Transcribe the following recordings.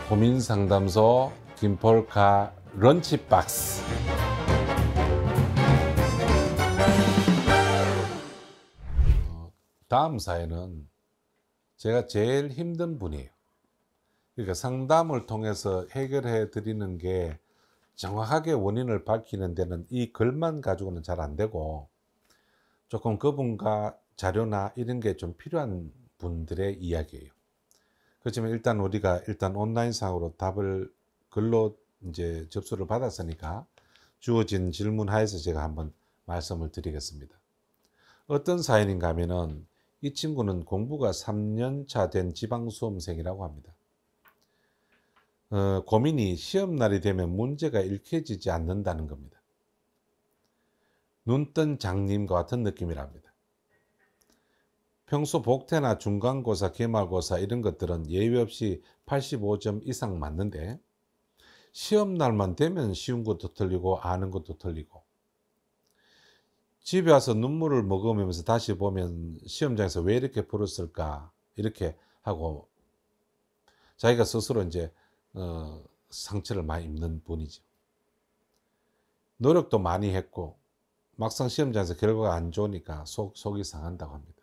고민상담소 김폴카 런치박스. 다음 사연은 제가 제일 힘든 분이에요. 그러니까 상담을 통해서 해결해 드리는 게 정확하게 원인을 밝히는 데는 이 글만 가지고는 잘 안 되고, 조금 그분과 자료나 이런 게 좀 필요한 분들의 이야기예요. 그렇지만 우리가 온라인상으로 답을 글로 이제 접수를 받았으니까 주어진 질문 하에서 제가 한번 말씀을 드리겠습니다. 어떤 사연인가 하면은, 이 친구는 공부가 3년 차 된 지방수험생이라고 합니다. 고민이 시험날이 되면 문제가 읽혀지지 않는다는 겁니다. 눈 뜬 장님과 같은 느낌이랍니다. 평소 복태나 중간고사, 기말고사 이런 것들은 예외 없이 85점 이상 맞는데, 시험날만 되면 쉬운 것도 틀리고 아는 것도 틀리고, 집에 와서 눈물을 머금으면서 다시 보면 시험장에서 왜 이렇게 풀었을까 이렇게 하고 자기가 스스로 이제 상처를 많이 입는 분이죠. 노력도 많이 했고 막상 시험장에서 결과가 안 좋으니까 속이 상한다고 합니다.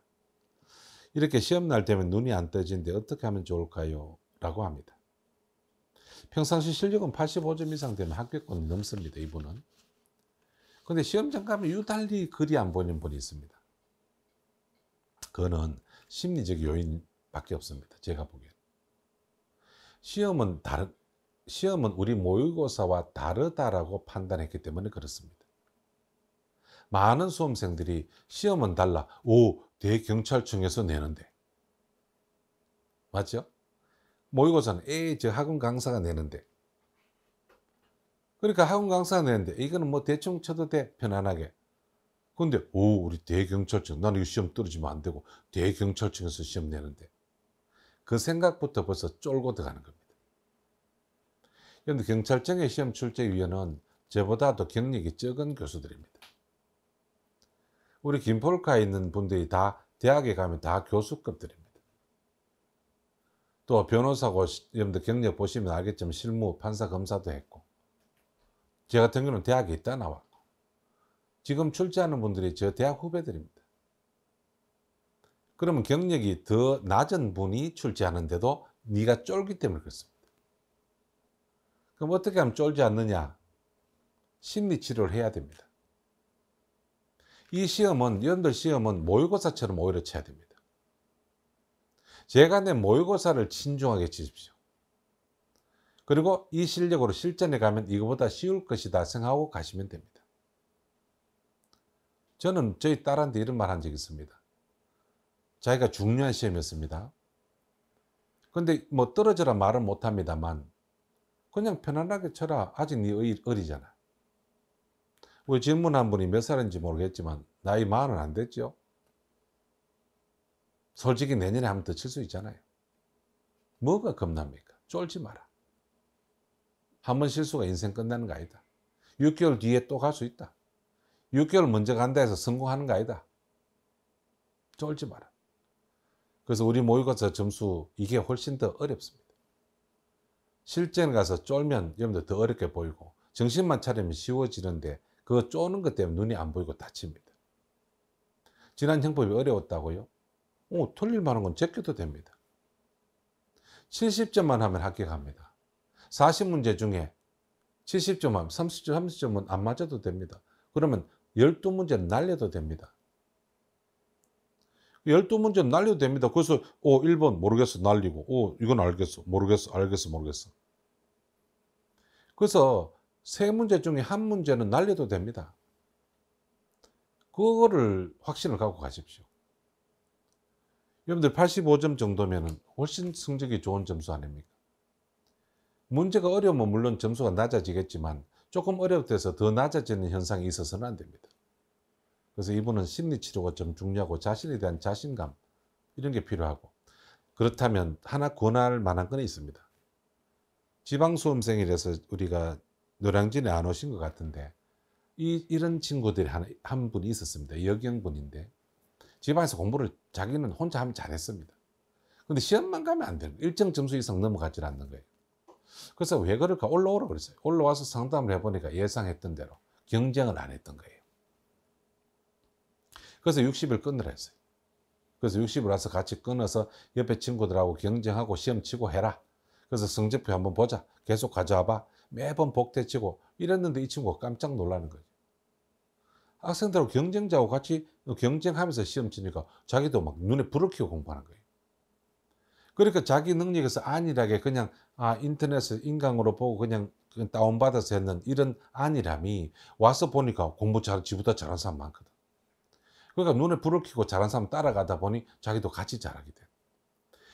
이렇게 시험날 되면 눈이 안 떠지는데 어떻게 하면 좋을까요? 라고 합니다. 평상시 실력은 85점 이상 되면 합격권 넘습니다, 이분은. 근데 시험장 가면 유달리 글이 안 보이는 분이 있습니다. 그거는 심리적 요인밖에 없습니다, 제가 보기엔. 시험은 우리 모의고사와 다르다라고 판단했기 때문에 그렇습니다. 많은 수험생들이 시험은 달라, 대경찰청에서 내는데, 맞죠? 모의고사는 저 학원 강사가 내는데, 그러니까 학원 강사가 내는데 이거는 뭐 대충 쳐도 돼, 편안하게. 근데 우리 대경찰청, 나는 이거 시험 떨어지면 안 되고 대경찰청에서 시험 내는데, 그 생각부터 벌써 쫄고 들어가는 겁니다. 그런데 경찰청의 시험 출제위원은 저보다도 경력이 적은 교수들입니다. 우리 김폴카에 있는 분들이 다 대학에 가면 다 교수급들입니다. 또 변호사고, 여러분들 경력 보시면 알겠지만 실무, 판사, 검사도 했고, 제 같은 경우는 대학에 있다 나왔고, 지금 출제하는 분들이 저 대학 후배들입니다. 그러면 경력이 더 낮은 분이 출제하는데도 네가 쫄기 때문에 그렇습니다. 그럼 어떻게 하면 쫄지 않느냐? 심리치료를 해야 됩니다. 이 시험은, 여러분들 시험은 모의고사처럼 오히려 쳐야 됩니다. 제가 낸 모의고사를 신중하게 치십시오. 그리고 이 실력으로 실전에 가면 이거보다 쉬울 것이다 생각하고 가시면 됩니다. 저는 저희 딸한테 이런 말 한 적이 있습니다. 자기가 중요한 시험이었습니다. 근데 뭐 떨어져라 말은 못합니다만 그냥 편안하게 쳐라. 아직 네 어리잖아. 우리 질문한 분이 몇 살인지 모르겠지만 나이 40은 안 됐죠. 솔직히 내년에 한 번 더 칠 수 있잖아요. 뭐가 겁납니까? 쫄지 마라. 한 번 실수가 인생 끝나는 거 아니다. 6개월 뒤에 또 갈 수 있다. 6개월 먼저 간다 해서 성공하는 거 아니다. 쫄지 마라. 그래서 우리 모의고사 점수 이게 훨씬 더 어렵습니다. 실전에 가서 쫄면 여러분들 더 어렵게 보이고, 정신만 차리면 쉬워지는데 그거 쪼는 것 때문에 눈이 안 보이고 다칩니다. 지난 형법이 어려웠다고요? 틀릴 만한 건 제껴도 됩니다. 70점만 하면 합격합니다. 40문제 중에 70점 하면 30점은 안 맞아도 됩니다. 그러면 12문제는 날려도 됩니다. 12문제는 날려도 됩니다. 그래서 1번 모르겠어 날리고, 이건 알겠어 모르겠어 모르겠어. 그래서 3문제 중에 1문제는 날려도 됩니다. 그거를 확신을 갖고 가십시오. 여러분들 85점 정도면 훨씬 성적이 좋은 점수 아닙니까? 문제가 어려우면 물론 점수가 낮아지겠지만 조금 어렵대서 더 낮아지는 현상이 있어서는 안 됩니다. 그래서 이분은 심리치료가 좀 중요하고 자신에 대한 자신감 이런 게 필요하고, 그렇다면 하나 권할 만한 건 있습니다. 지방수험생이라서 우리가 노량진에 안 오신 것 같은데, 이런 친구들이 한 분이 있었습니다. 여경분인데 지방에서 공부를 자기는 혼자 하면 잘했습니다. 근데 시험만 가면 안 돼요. 일정 점수 이상 넘어가질 않는 거예요. 그래서 왜 그럴까? 올라오라 그랬어요. 올라와서 상담을 해보니까 예상했던 대로 경쟁을 안 했던 거예요. 그래서 60일 끊으라 했어요. 그래서 60일 와서 같이 끊어서 옆에 친구들하고 경쟁하고 시험 치고 해라. 그래서 성적표 한번 보자. 계속 가져와봐. 매번 복대치고 이랬는데 이 친구가 깜짝 놀라는 거죠. 학생들하고 경쟁자하고 같이 경쟁하면서 시험 치니까 자기도 막 눈에 불을 켜고 공부하는 거예요. 그러니까 자기 능력에서 안일하게 그냥 인터넷에 인강으로 보고 그냥 다운받아서 했는 이런 안일함이 와서 보니까 공부 지보다 잘하는 사람 많거든. 그러니까 눈에 불을 켜고 잘하는 사람 따라가다 보니 자기도 같이 잘하게 돼.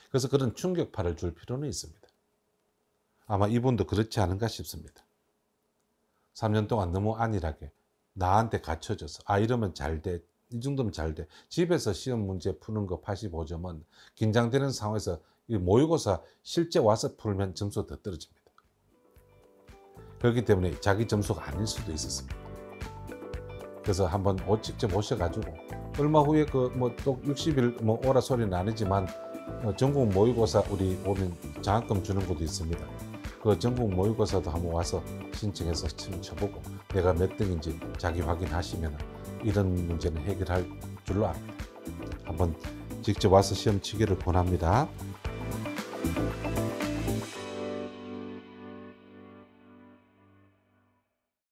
그래서 그런 충격파를 줄 필요는 있습니다. 아마 이분도 그렇지 않은가 싶습니다. 3년 동안 너무 안일하게 나한테 갖춰져서 이러면 잘 돼. 이 정도면 잘 돼. 집에서 시험 문제 푸는 거 85점은 긴장되는 상황에서 이 모의고사 실제 와서 풀면 점수가 더 떨어집니다. 그렇기 때문에 자기 점수가 아닐 수도 있었습니다. 그래서 한번 직접 오셔가지고 얼마 후에 또 60일 오라 소리는 아니지만 전국 모의고사 우리 오면 장학금 주는 곳도 있습니다. 그 전국 모의고사도 한번 와서 신청해서 시험 쳐보고 내가 몇 등인지 자기 확인하시면 이런 문제는 해결할 줄로 압니다. 한번 직접 와서 시험 치기를 권합니다.